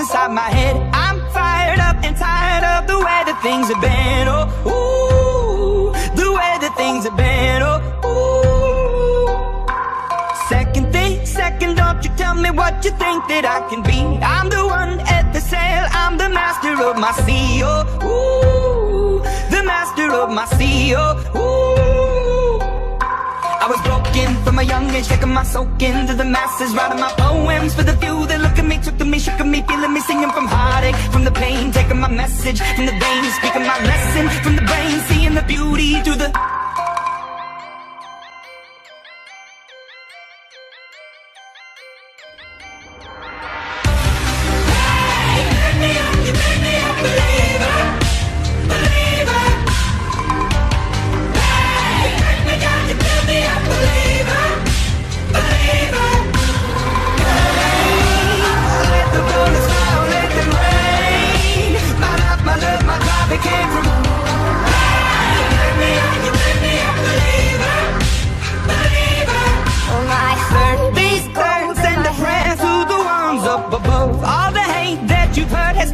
inside my head. I'm fired up and tired of the way that things have been. Oh, ooh, the way that things have been. Oh, ooh. Second, don't you tell me what you think that I can be. I'm the one at the sail, I'm the master of my sea. Oh, ooh, the master of my sea. Oh, ooh. I was broken from a young age, taking my soak into the masses, writing my poems for the few that look at me, took to me, shook at me, feeling me, singing from heartache, from the pain, taking my message from the veins, speaking my lesson from the brain, seeing the beauty through the...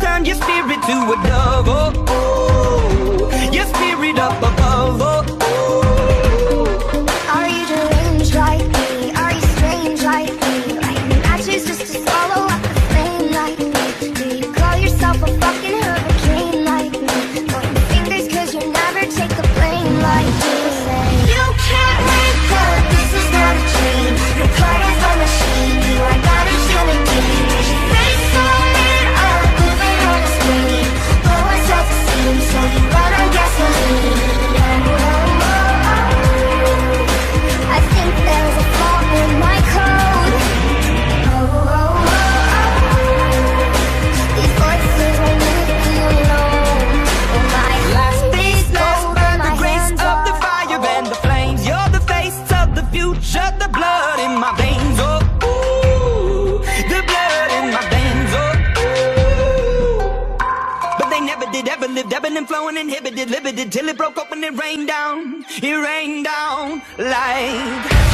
Turn your spirit to a dove, oh, ooh, your spirit up above, oh, ooh. Are you deranged like me? Are you strange like me? Lighting matches just to swallow up the flame like me? Do you call yourself a fucking hurricane like me? Pointing fingers cause you never take the blame like me. Say, you can't make up, this is not a dream. You're part of a machine, you are not a human being. There's your face on it up, moving on a screen. Blow us out the steam, so you run on gasoline. I think there's a flaw in my code. These voices won't leave me alone. My Last days lost by my the grace hands of the are- fire and the flames. You're the face of the future, the blood in my veins, oh, ooh, the blood in my veins, oh, ooh. But they never did, ever lived, ebbing and flowing, inhibited, limited, till it broke open and rained down like